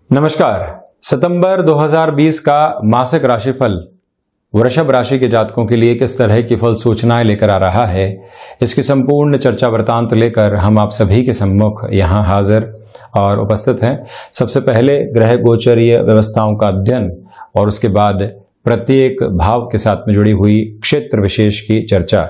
नमस्कार। सितंबर 2020 का मासिक राशिफल वृषभ राशि के जातकों के लिए किस तरह की फल सूचनाएं लेकर आ रहा है, इसकी संपूर्ण चर्चा वृतांत लेकर हम आप सभी के सम्मुख यहाँ हाजिर और उपस्थित हैं। सबसे पहले ग्रह गोचरीय व्यवस्थाओं का अध्ययन और उसके बाद प्रत्येक भाव के साथ में जुड़ी हुई क्षेत्र विशेष की चर्चा।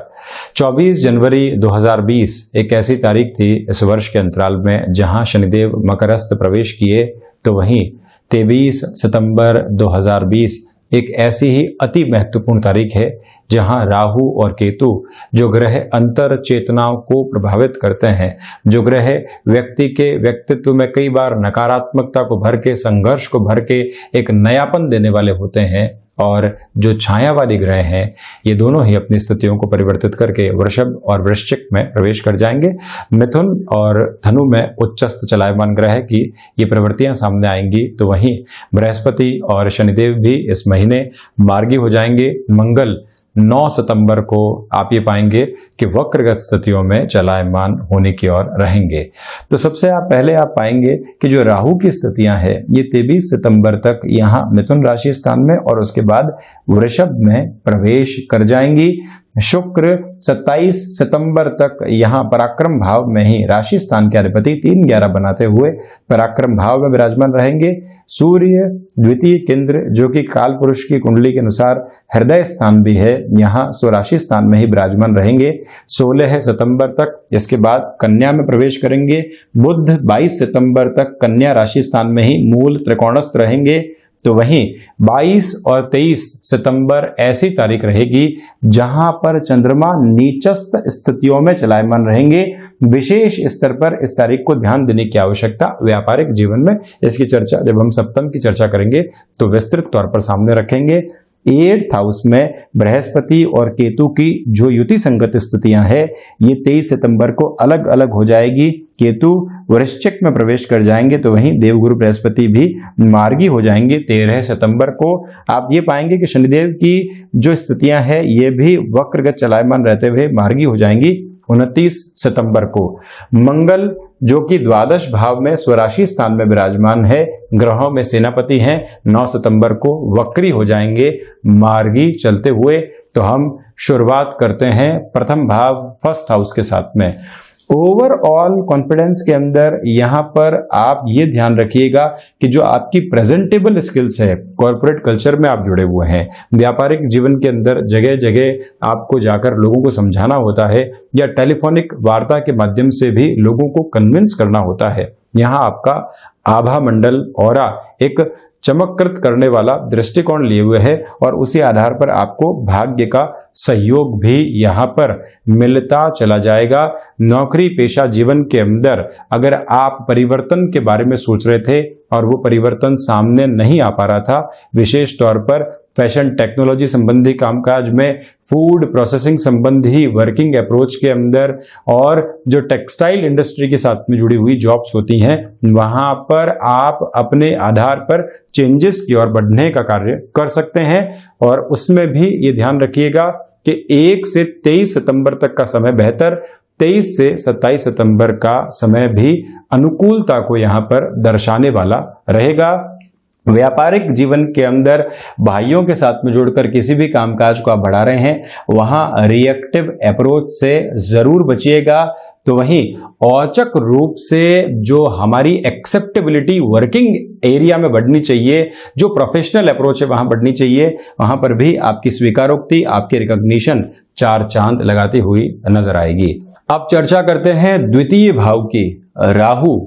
24 जनवरी 2020 एक ऐसी तारीख थी इस वर्ष के अंतराल में जहां शनिदेव मकरस्थ प्रवेश किए, तो वहीं 23 सितंबर 2020 एक ऐसी ही अति महत्वपूर्ण तारीख है जहां राहु और केतु जो ग्रह अंतर चेतनाओं को प्रभावित करते हैं, जो ग्रह व्यक्ति के व्यक्तित्व में कई बार नकारात्मकता को भर के, संघर्ष को भर के एक नयापन देने वाले होते हैं, और जो छायावादी ग्रह हैं ये दोनों ही अपनी स्थितियों को परिवर्तित करके वृषभ और वृश्चिक में प्रवेश कर जाएंगे। मिथुन और धनु में उच्चस्थ चलायमान ग्रह की ये प्रवृत्तियां सामने आएंगी, तो वहीं बृहस्पति और शनिदेव भी इस महीने मार्गी हो जाएंगे। मंगल 9 सितंबर को आप ये पाएंगे कि वक्रगत स्थितियों में चलायमान होने की ओर रहेंगे। तो सबसे पहले आप पाएंगे कि जो राहु की स्थितियां हैं ये 23 सितंबर तक यहाँ मिथुन राशि स्थान में और उसके बाद वृषभ में प्रवेश कर जाएंगी। शुक्र 27 सितंबर तक यहाँ पराक्रम भाव में ही राशि स्थान के अधिपति 3-11 बनाते हुए पराक्रम भाव में विराजमान रहेंगे। सूर्य द्वितीय केंद्र जो कि काल पुरुष की कुंडली के अनुसार हृदय स्थान भी है, यहाँ स्वराशि स्थान में ही विराजमान रहेंगे 16 सितंबर तक। इसके बाद कन्या में प्रवेश करेंगे। बुध 22 सितंबर तक कन्या राशि स्थान में ही मूल त्रिकोणस्थ रहेंगे। तो वहीं 22 और 23 सितंबर ऐसी तारीख रहेगी जहां पर चंद्रमा नीचस्थ स्थितियों में चलायमान रहेंगे। विशेष स्तर पर इस तारीख को ध्यान देने की आवश्यकता व्यापारिक जीवन में, इसकी चर्चा जब हम सप्तम की चर्चा करेंगे तो विस्तृत तौर पर सामने रखेंगे। 8th हाउस में बृहस्पति और केतु की जो युति संगत स्थितियां हैं ये 23 सितंबर को अलग अलग हो जाएगी। केतु वृश्चिक में प्रवेश कर जाएंगे, तो वहीं देवगुरु बृहस्पति भी मार्गी हो जाएंगे 13 सितंबर को। आप ये पाएंगे कि शनिदेव की जो स्थितियां हैं ये भी वक्रगत चलायमान रहते हुए मार्गी हो जाएंगी 29 सितंबर को। मंगल जो कि द्वादश भाव में स्वराशि स्थान में विराजमान है, ग्रहों में सेनापति हैं, 9 सितंबर को वक्री हो जाएंगे मार्गी चलते हुए। तो हम शुरुआत करते हैं प्रथम भाव फर्स्ट हाउस के साथ में। ओवरऑल कॉन्फिडेंस के अंदर यहाँ पर आप ये ध्यान रखिएगा कि जो आपकी प्रेजेंटेबल स्किल्स है, कॉर्पोरेट कल्चर में आप जुड़े हुए हैं, व्यापारिक जीवन के अंदर जगह जगह आपको जाकर लोगों को समझाना होता है या टेलीफोनिक वार्ता के माध्यम से भी लोगों को कन्विंस करना होता है, यहाँ आपका आभा मंडल ऑरा एक चमत्कृत करने वाला दृष्टिकोण लिए हुए है और उसी आधार पर आपको भाग्य का सहयोग भी यहाँ पर मिलता चला जाएगा। नौकरी पेशा जीवन के अंदर अगर आप परिवर्तन के बारे में सोच रहे थे और वो परिवर्तन सामने नहीं आ पा रहा था, विशेष तौर पर फैशन टेक्नोलॉजी संबंधी कामकाज में, फूड प्रोसेसिंग संबंधी वर्किंग अप्रोच के अंदर और जो टेक्सटाइल इंडस्ट्री के साथ में जुड़ी हुई जॉब्स होती हैं, वहां पर आप अपने आधार पर चेंजेस की ओर बढ़ने का कार्य कर सकते हैं। और उसमें भी ये ध्यान रखिएगा कि 1 से 23 सितंबर तक का समय बेहतर, 23 से 27 सितंबर का समय भी अनुकूलता को यहाँ पर दर्शाने वाला रहेगा। व्यापारिक जीवन के अंदर भाइयों के साथ में जुड़कर किसी भी कामकाज को आप बढ़ा रहे हैं, वहां रिएक्टिव अप्रोच से जरूर बचिएगा। तो वहीं औचक रूप से जो हमारी एक्सेप्टेबिलिटी वर्किंग एरिया में बढ़नी चाहिए, जो प्रोफेशनल अप्रोच है वहां बढ़नी चाहिए, वहां पर भी आपकी स्वीकारोक्ति, आपकी रिकॉग्निशन 4 चांद लगाती हुई नजर आएगी। अब चर्चा करते हैं द्वितीय भाव की। राहु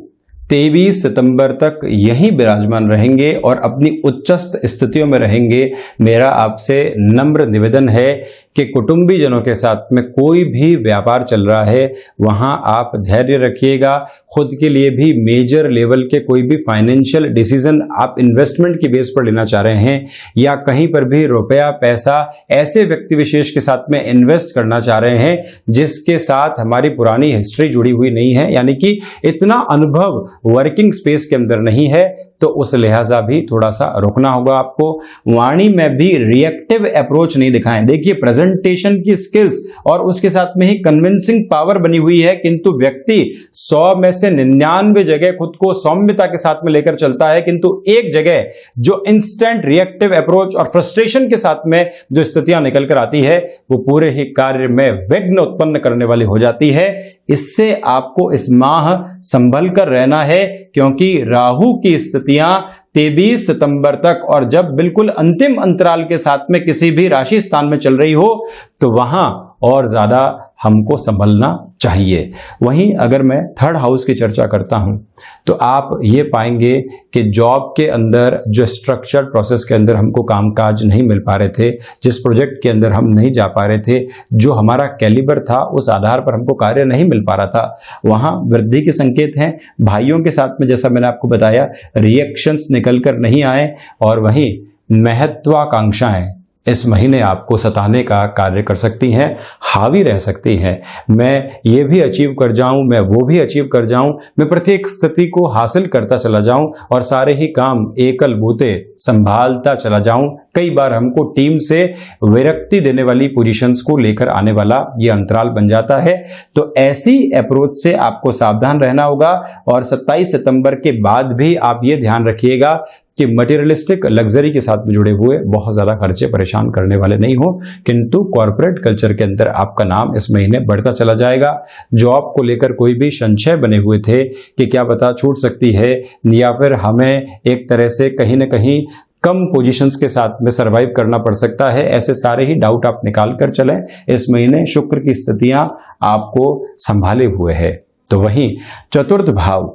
23 सितंबर तक यहीं विराजमान रहेंगे और अपनी उच्चस्थ स्थितियों में रहेंगे। मेरा आपसे नम्र निवेदन है कि कुटुंबीजनों के साथ में कोई भी व्यापार चल रहा है वहां आप धैर्य रखिएगा। खुद के लिए भी मेजर लेवल के कोई भी फाइनेंशियल डिसीजन आप इन्वेस्टमेंट की बेस पर लेना चाह रहे हैं या कहीं पर भी रुपया पैसा ऐसे व्यक्ति विशेष के साथ में इन्वेस्ट करना चाह रहे हैं जिसके साथ हमारी पुरानी हिस्ट्री जुड़ी हुई नहीं है, यानी कि इतना अनुभव वर्किंग स्पेस के अंदर नहीं है, तो उस लिहाजा भी थोड़ा सा रुकना होगा आपको। वाणी में भी रिएक्टिव अप्रोच नहीं दिखाएं। देखिए, प्रेजेंटेशन की स्किल्स और उसके साथ में ही कन्विंसिंग पावर बनी हुई है, किंतु व्यक्ति 100 में से 99 जगह खुद को सौम्यता के साथ में लेकर चलता है, किंतु एक जगह जो इंस्टेंट रिएक्टिव अप्रोच और फ्रस्ट्रेशन के साथ में जो स्थितियां निकल कर आती है वो पूरे ही कार्य में विघ्न उत्पन्न करने वाली हो जाती है। इससे आपको इस माह संभल कर रहना है, क्योंकि राहु की स्थितियां 23 सितंबर तक और जब बिल्कुल अंतिम अंतराल के साथ में किसी भी राशि स्थान में चल रही हो तो वहां और ज्यादा हमको संभलना चाहिए। वहीं अगर मैं थर्ड हाउस की चर्चा करता हूं तो आप ये पाएंगे कि जॉब के अंदर जो स्ट्रक्चर्ड प्रोसेस के अंदर हमको कामकाज नहीं मिल पा रहे थे, जिस प्रोजेक्ट के अंदर हम नहीं जा पा रहे थे, जो हमारा कैलिबर था उस आधार पर हमको कार्य नहीं मिल पा रहा था, वहां वृद्धि के संकेत हैं। भाइयों के साथ में जैसा मैंने आपको बताया रिएक्शंस निकल कर नहीं आए, और वहीं महत्वाकांक्षाएं इस महीने आपको सताने का कार्य कर सकती हैं, हावी रह सकती हैं। मैं ये भी अचीव कर जाऊं, मैं वो भी अचीव कर जाऊं, मैं प्रत्येक स्थिति को हासिल करता चला जाऊं और सारे ही काम एकल बूते संभालता चला जाऊं। कई बार हमको टीम से विरक्ति देने वाली पोजीशंस को लेकर आने वाला ये अंतराल बन जाता है। तो ऐसी अप्रोच से आपको सावधान रहना होगा। और 27 सितंबर के बाद भी आप ये ध्यान रखिएगा कि मटेरियलिस्टिक लग्जरी के साथ में जुड़े हुए बहुत ज्यादा खर्चे परेशान करने वाले नहीं हो, किंतु कॉर्पोरेट कल्चर के अंदर आपका नाम इस महीने बढ़ता चला जाएगा। जॉब को लेकर कोई भी संशय बने हुए थे कि क्या पता छूट सकती है या फिर हमें एक तरह से कहीं ना कहीं कम पोजीशंस के साथ में सरवाइव करना पड़ सकता है, ऐसे सारे ही डाउट आप निकाल कर चलें। इस महीने शुक्र की स्थितियां आपको संभाले हुए है। तो वहीं चतुर्थ भाव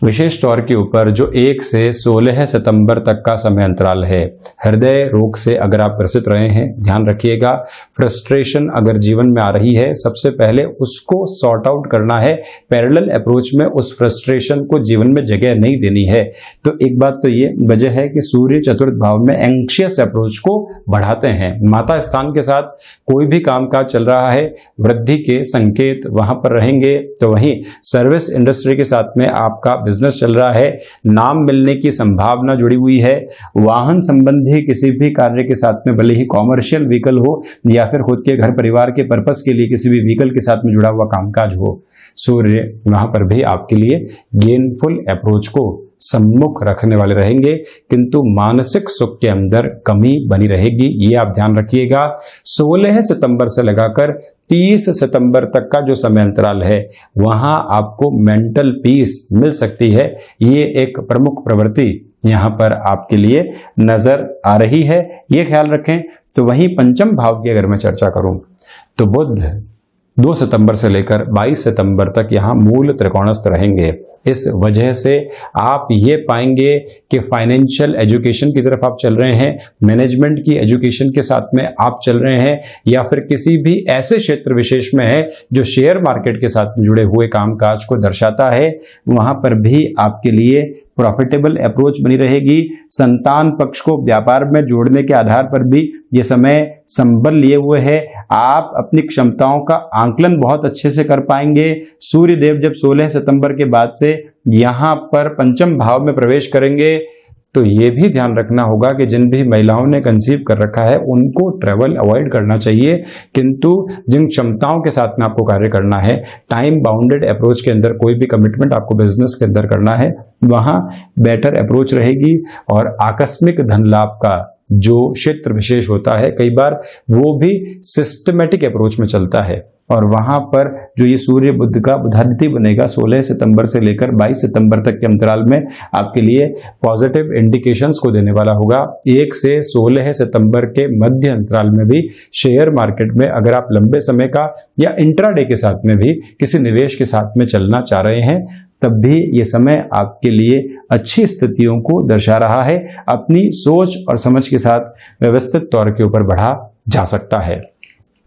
विशेष तौर के ऊपर जो 1 से 16 सितंबर तक का समय अंतराल है, हृदय रोग से अगर आप ग्रसित रहे हैं ध्यान रखिएगा। फ्रस्ट्रेशन अगर जीवन में आ रही है, सबसे पहले उसको सॉर्ट आउट करना है। पैरेलल अप्रोच में उस फ्रस्ट्रेशन को जीवन में जगह नहीं देनी है। तो एक बात तो ये वजह है कि सूर्य चतुर्थ भाव में एंग्शियस अप्रोच को बढ़ाते हैं। माता स्थान के साथ कोई भी कामकाज चल रहा है, वृद्धि के संकेत वहां पर रहेंगे। तो वहीं सर्विस इंडस्ट्री के साथ में आपका बिजनेस चल रहा है, नाम मिलने की संभावना जुड़ी हुई है। वाहन संबंधी किसी भी कार्य के साथ में, भले ही कॉमर्शियल व्हीकल हो या फिर खुद के घर परिवार के पर्पस के लिए किसी भी व्हीकल के साथ में जुड़ा हुआ कामकाज हो, सूर्य वहां पर भी आपके लिए गेनफुल अप्रोच को सम्मुख रखने वाले रहेंगे, किंतु मानसिक सुख के अंदर कमी बनी रहेगी, ये आप ध्यान रखिएगा। 16 सितंबर से लगाकर 30 सितंबर तक का जो समय अंतराल है वहां आपको मेंटल पीस मिल सकती है। ये एक प्रमुख प्रवृत्ति यहां पर आपके लिए नजर आ रही है, ये ख्याल रखें। तो वहीं पंचम भाव की अगर मैं चर्चा करूं तो बुध 2 सितंबर से लेकर 22 सितंबर तक यहाँ मूल त्रिकोणस्थ रहेंगे। इस वजह से आप ये पाएंगे कि फाइनेंशियल एजुकेशन की तरफ आप चल रहे हैं, मैनेजमेंट की एजुकेशन के साथ में आप चल रहे हैं, या फिर किसी भी ऐसे क्षेत्र विशेष में है जो शेयर मार्केट के साथ जुड़े हुए कामकाज को दर्शाता है, वहां पर भी आपके लिए प्रॉफिटेबल अप्रोच बनी रहेगी। संतान पक्ष को व्यापार में जोड़ने के आधार पर भी ये समय संबल लिए हुए है। आप अपनी क्षमताओं का आंकलन बहुत अच्छे से कर पाएंगे। सूर्य देव जब 16 सितंबर के बाद से यहां पर पंचम भाव में प्रवेश करेंगे तो ये भी ध्यान रखना होगा कि जिन भी महिलाओं ने कंसीव कर रखा है उनको ट्रैवल अवॉइड करना चाहिए, किंतु जिन क्षमताओं के साथ में आपको कार्य करना है, टाइम बाउंडेड अप्रोच के अंदर कोई भी कमिटमेंट आपको बिजनेस के अंदर करना है, वहां बेटर अप्रोच रहेगी। और आकस्मिक धन लाभ का जो क्षेत्र विशेष होता है कई बार वो भी सिस्टमेटिक अप्रोच में चलता है, और वहां पर जो ये सूर्य बुध का बुधादित्य बनेगा 16 सितंबर से लेकर 22 सितंबर तक के अंतराल में आपके लिए पॉजिटिव इंडिकेशंस को देने वाला होगा। 1 से 16 सितंबर के मध्य अंतराल में भी शेयर मार्केट में अगर आप लंबे समय का या इंट्राडे के साथ में भी किसी निवेश के साथ में चलना चाह रहे हैं, तब भी ये समय आपके लिए अच्छी स्थितियों को दर्शा रहा है। अपनी सोच और समझ के साथ व्यवस्थित तौर के ऊपर बढ़ा जा सकता है।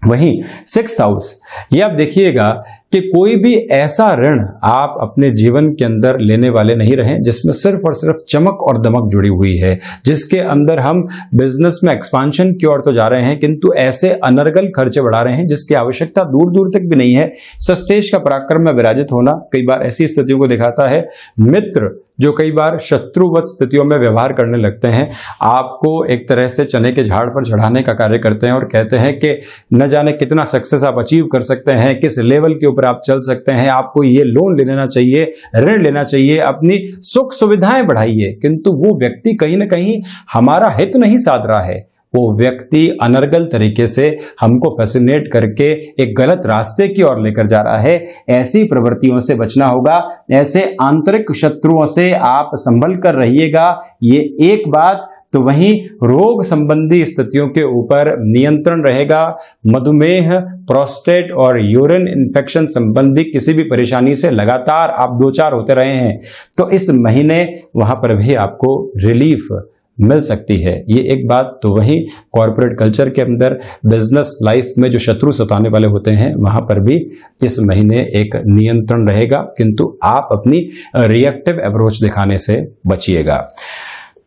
वहीं 6th हाउस, ये आप देखिएगा कि कोई भी ऐसा ऋण आप अपने जीवन के अंदर लेने वाले नहीं रहे जिसमें सिर्फ और सिर्फ चमक और दमक जुड़ी हुई है, जिसके अंदर हम बिजनेस में एक्सपांशन की ओर तो जा रहे हैं किंतु ऐसे अनर्गल खर्चे बढ़ा रहे हैं जिसकी आवश्यकता दूर दूर तक भी नहीं है। सस्तेज का पराक्रम में विराजित होना कई बार ऐसी स्थितियों को दिखाता है। मित्र जो कई बार शत्रुवत स्थितियों में व्यवहार करने लगते हैं, आपको एक तरह से चने के झाड़ पर चढ़ाने का कार्य करते हैं और कहते हैं कि न जाने कितना सक्सेस आप अचीव कर सकते हैं, किस लेवल के ऊपर आप चल सकते हैं, आपको ये लोन ले लेना चाहिए, ऋण लेना चाहिए, अपनी सुख सुविधाएं बढ़ाइए। किंतु वो व्यक्ति कहीं ना कहीं हमारा हित नहीं साध रहा है। वो व्यक्ति अनर्गल तरीके से हमको फैसिनेट करके एक गलत रास्ते की ओर लेकर जा रहा है। ऐसी प्रवृत्तियों से बचना होगा। ऐसे आंतरिक शत्रुओं से आप संभल कर रहिएगा, ये एक बात। तो वहीं रोग संबंधी स्थितियों के ऊपर नियंत्रण रहेगा। मधुमेह, प्रोस्टेट और यूरिन इन्फेक्शन संबंधी किसी भी परेशानी से लगातार आप दो चार होते रहे हैं तो इस महीने वहां पर भी आपको रिलीफ मिल सकती है, ये एक बात। तो वहीं कॉर्पोरेट कल्चर के अंदर, बिजनेस लाइफ में जो शत्रु सताने वाले होते हैं वहां पर भी इस महीने एक नियंत्रण रहेगा, किंतु आप अपनी रिएक्टिव अप्रोच दिखाने से बचिएगा।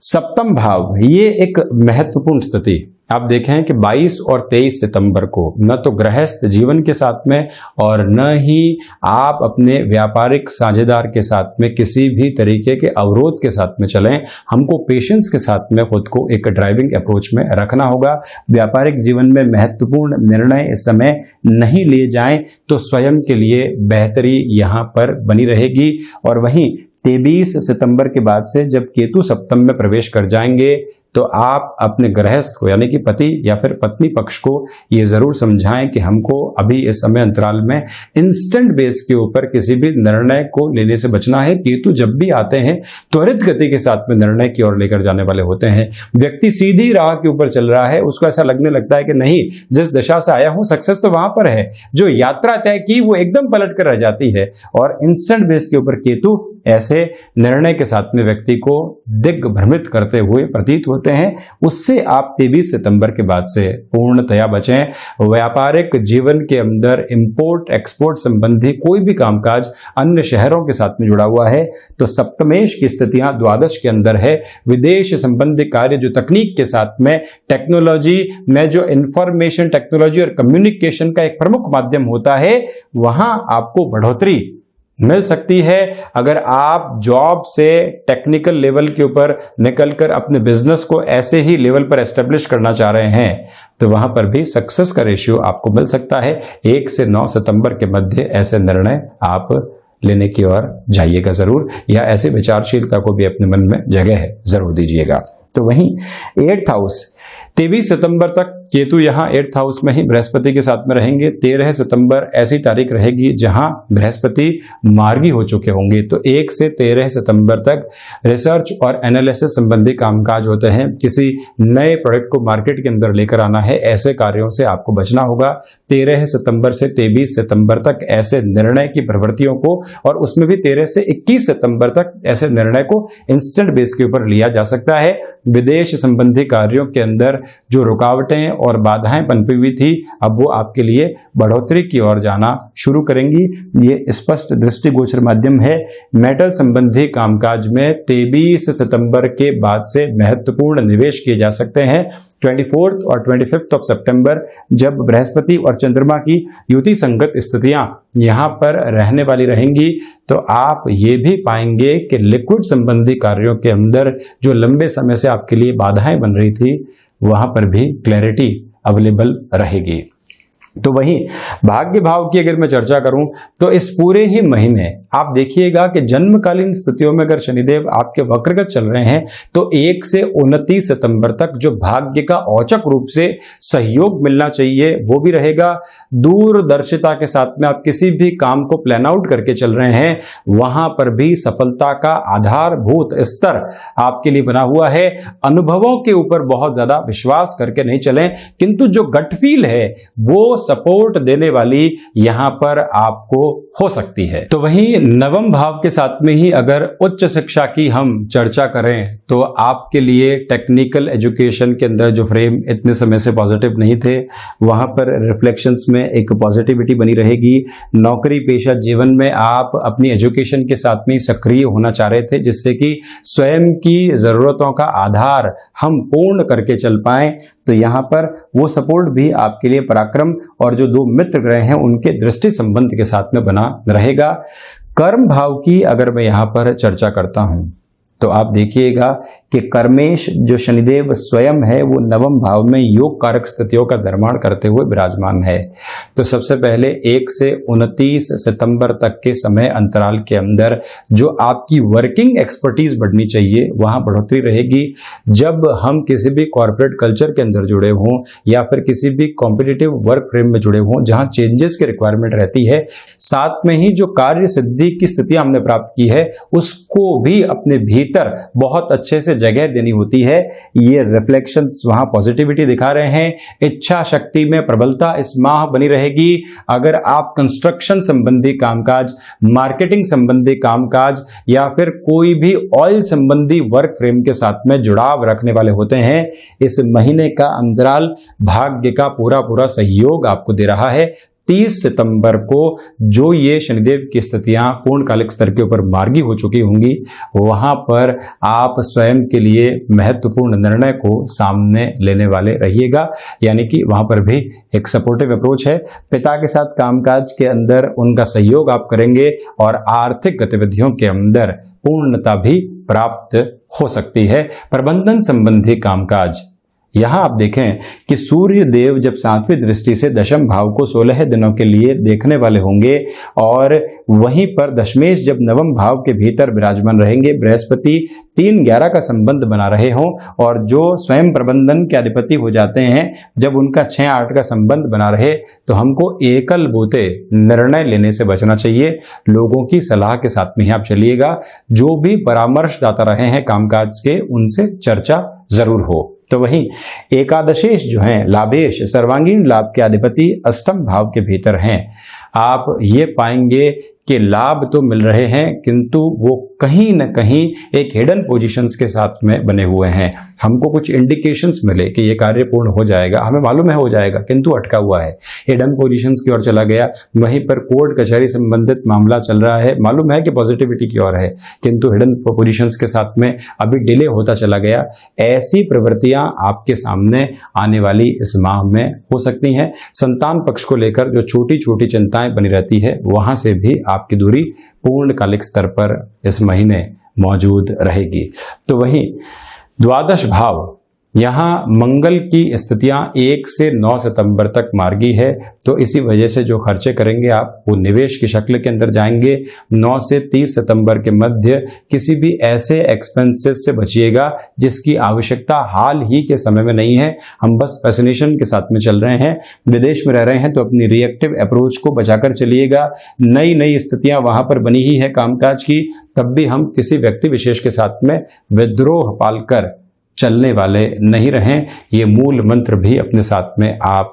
सप्तम भाव, ये एक महत्वपूर्ण स्थिति आप देखें कि 22 और 23 सितंबर को न तो गृहस्थ जीवन के साथ में और न ही आप अपने व्यापारिक साझेदार के साथ में किसी भी तरीके के अवरोध के साथ में चलें। हमको पेशेंस के साथ में खुद को एक ड्राइविंग अप्रोच में रखना होगा। व्यापारिक जीवन में महत्वपूर्ण निर्णय इस समय नहीं लिए जाएं तो स्वयं के लिए बेहतरी यहाँ पर बनी रहेगी। और वहीं 23 सितंबर के बाद से जब केतु सप्तम में प्रवेश कर जाएंगे तो आप अपने गृहस्थ को यानी कि पति या फिर पत्नी पक्ष को ये जरूर समझाएं कि हमको अभी इस समय अंतराल में इंस्टेंट बेस के ऊपर किसी भी निर्णय को लेने से बचना है। केतु जब भी आते हैं त्वरित गति के साथ में निर्णय की ओर लेकर जाने वाले होते हैं। व्यक्ति सीधी राह के ऊपर चल रहा है, उसको ऐसा लगने लगता है कि नहीं, जिस दिशा से आया हूं सक्सेस तो वहां पर है, जो यात्रा तय की वो एकदम पलट कर रह जाती है। और इंस्टेंट बेस के ऊपर केतु ऐसे निर्णय के साथ में व्यक्ति को दिग्भ्रमित करते हुए प्रतीत होते हैं। उससे आप 23 सितंबर के बाद से पूर्णतया बचें। व्यापारिक जीवन के अंदर इंपोर्ट एक्सपोर्ट संबंधी कोई भी कामकाज अन्य शहरों के साथ में जुड़ा हुआ है तो सप्तमेश की स्थितियां द्वादश के अंदर है। विदेश संबंधी कार्य जो तकनीक के साथ में, टेक्नोलॉजी में जो इंफॉर्मेशन टेक्नोलॉजी और कम्युनिकेशन का एक प्रमुख माध्यम होता है, वहां आपको बढ़ोतरी मिल सकती है। अगर आप जॉब से टेक्निकल लेवल के ऊपर निकलकर अपने बिजनेस को ऐसे ही लेवल पर एस्टेब्लिश करना चाह रहे हैं तो वहां पर भी सक्सेस का रेशियो आपको मिल सकता है। 1 से 9 सितंबर के मध्य ऐसे निर्णय आप लेने की ओर जाइएगा जरूर, या ऐसे विचारशीलता को भी अपने मन में जगह जरूर दीजिएगा। तो वहीं 8th हाउस, 23 सितंबर तक केतु यहाँ 8th हाउस में ही बृहस्पति के साथ में रहेंगे। 13 सितंबर ऐसी तारीख रहेगी जहां बृहस्पति मार्गी हो चुके होंगे। तो 1 से 13 सितंबर तक रिसर्च और एनालिसिस संबंधी कामकाज होते हैं। किसी नए प्रोडक्ट को मार्केट के अंदर लेकर आना है, ऐसे कार्यों से आपको बचना होगा। 13 सितंबर से 23 सितंबर तक ऐसे निर्णय की प्रवृत्तियों को, और उसमें भी 13 से 21 सितंबर तक ऐसे निर्णय को इंस्टेंट बेस के ऊपर लिया जा सकता है। विदेश संबंधी कार्यों के अंदर जो रुकावटें और बाधाएं पनपी हुई थी, अब वो आपके लिए बढ़ोतरी की ओर जाना शुरू करेंगी। ये स्पष्ट दृष्टिगोचर माध्यम है। मेटल संबंधी कामकाज में 23 सितंबर के बाद से महत्वपूर्ण निवेश किए जा सकते हैं। 24 और 25 सितंबर जब बृहस्पति और चंद्रमा की युति संगत स्थितियां यहां पर रहने वाली रहेंगी तो आप ये भी पाएंगे कि लिक्विड संबंधी कार्यों के अंदर जो लंबे समय से आपके लिए बाधाएं बन रही थी वहां पर भी क्लैरिटी अवेलेबल रहेगी। तो वहीं भाग्य भाव की अगर मैं चर्चा करूं तो इस पूरे ही महीने आप देखिएगा कि जन्मकालीन स्थितियों में अगर शनिदेव आपके वक्रगत चल रहे हैं तो 1 से 29 सितंबर तक जो भाग्य का औचक रूप से सहयोग मिलना चाहिए वो भी रहेगा। दूरदर्शिता के साथ में आप किसी भी काम को प्लान आउट करके चल रहे हैं, वहां पर भी सफलता का आधारभूत स्तर आपके लिए बना हुआ है। अनुभवों के ऊपर बहुत ज्यादा विश्वास करके नहीं चलें, किंतु जो गट फील है वो सपोर्ट देने वाली यहां पर आपको हो सकती है। तो वहीं नवम भाव के साथ में ही अगर उच्च शिक्षा की हम चर्चा करें तो आपके लिए टेक्निकल एजुकेशन के अंदर जो फ्रेम इतने समय से पॉजिटिव नहीं थे, वहां पर रिफ्लेक्शंस में एक पॉजिटिविटी बनी रहेगी। नौकरी पेशा जीवन में आप अपनी एजुकेशन के साथ में सक्रिय होना चाह रहे थे, जिससे कि स्वयं की जरूरतों का आधार हम पूर्ण करके चल पाएं, तो यहाँ पर वो सपोर्ट भी आपके लिए पराक्रम और जो दो मित्र ग्रह हैं उनके दृष्टि संबंध के साथ में बना रहेगा। कर्म भाव की अगर मैं यहाँ पर चर्चा करता हूं तो आप देखिएगा कि कर्मेश जो शनिदेव स्वयं है वो नवम भाव में योग कारक स्थितियों का निर्माण करते हुए विराजमान है। तो सबसे पहले 1 से 29 सितंबर तक के समय अंतराल के अंदर जो आपकी वर्किंग एक्सपर्टीज बढ़नी चाहिए वहां बढ़ोतरी रहेगी। जब हम किसी भी कॉर्पोरेट कल्चर के अंदर जुड़े हों या फिर किसी भी कॉम्पिटिटिव वर्क फ्रेम में जुड़े हों जहां चेंजेस की रिक्वायरमेंट रहती है, साथ में ही जो कार्य सिद्धि की स्थितियां हमने प्राप्त की है उसको भी अपने भीतर बहुत अच्छे से जगह देनी होती है। ये रिफ्लेक्शंस वहां पॉजिटिविटी दिखा रहे हैं। इच्छा शक्ति में प्रबलता इस माह बनी रहेगी। अगर आप कंस्ट्रक्शन संबंधी कामकाज, मार्केटिंग संबंधी कामकाज या फिर कोई भी ऑयल संबंधी वर्क फ्रेम के साथ में जुड़ाव रखने वाले होते हैं, इस महीने का अंतराल भाग्य का पूरा सहयोग आपको दे रहा है। 30 सितंबर को जो ये शनिदेव की स्थितियां पूर्णकालिक स्तर के ऊपर मार्गी हो चुकी होंगी, वहां पर आप स्वयं के लिए महत्वपूर्ण निर्णय को सामने लेने वाले रहिएगा। यानी कि वहां पर भी एक सपोर्टिव अप्रोच है। पिता के साथ कामकाज के अंदर उनका सहयोग आप करेंगे और आर्थिक गतिविधियों के अंदर पूर्णता भी प्राप्त हो सकती है। प्रबंधन संबंधी कामकाज, यहां आप देखें कि सूर्य देव जब 7वीं दृष्टि से दशम भाव को 16 दिनों के लिए देखने वाले होंगे और वहीं पर दशमेश जब नवम भाव के भीतर विराजमान रहेंगे, बृहस्पति 3-11 का संबंध बना रहे हों और जो स्वयं प्रबंधन के अधिपति हो जाते हैं जब उनका 6-8 का संबंध बना रहे, तो हमको एकल बोते निर्णय लेने से बचना चाहिए। लोगों की सलाह के साथ में ही आप चलिएगा। जो भी परामर्शदाता रहे हैं कामकाज के, उनसे चर्चा जरूर हो। तो वहीं एकादशेश जो हैं, लाभेश सर्वांगीण लाभ के अधिपति अष्टम भाव के भीतर हैं। आप ये पाएंगे कि लाभ तो मिल रहे हैं किंतु वो कहीं न कहीं एक हिडन पोजीशंस के साथ में बने हुए हैं। हमको कुछ इंडिकेशंस मिले कि ये कार्य पूर्ण हो जाएगा, हमें मालूम है हो जाएगा, किंतु अटका हुआ है, हिडन पोजीशंस की ओर चला गया। वहीं पर कोर्ट कचहरी संबंधित मामला चल रहा है, मालूम है कि पॉजिटिविटी की ओर है, किंतु हिडन पोजीशंस के साथ में अभी डिले होता चला गया। ऐसी प्रवृत्तियां आपके सामने आने वाली इस माह में हो सकती हैं। संतान पक्ष को लेकर जो छोटी छोटी चिंताएं बनी रहती है, वहां से भी आपकी दूरी पूर्णकालिक स्तर पर इस महीने मौजूद रहेगी। तो वहीं द्वादश भाव, यहाँ मंगल की स्थितियां 1 से 9 सितंबर तक मार्गी है, तो इसी वजह से जो खर्चे करेंगे आप वो निवेश की शक्ल के अंदर जाएंगे। 9 से 30 सितंबर के मध्य किसी भी ऐसे एक्सपेंसेस से बचिएगा जिसकी आवश्यकता हाल ही के समय में नहीं है। हम बस फैसिनेशन के साथ में चल रहे हैं, विदेश में रह रहे हैं, तो अपनी रिएक्टिव अप्रोच को बचाकर चलिएगा। नई स्थितियां वहां पर बनी ही है कामकाज की, तब भी हम किसी व्यक्ति विशेष के साथ में विद्रोह पालकर चलने वाले नहीं रहें। ये मूल मंत्र भी अपने साथ में आप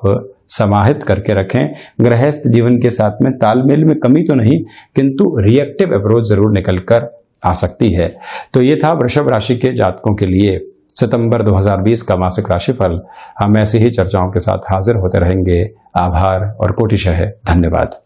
समाहित करके रखें। गृहस्थ जीवन के साथ में तालमेल में कमी तो नहीं, किंतु रिएक्टिव अप्रोच जरूर निकल कर आ सकती है। तो ये था वृषभ राशि के जातकों के लिए सितंबर 2020 का मासिक राशिफल। हम ऐसी ही चर्चाओं के साथ हाजिर होते रहेंगे। आभार और कोटिशः धन्यवाद।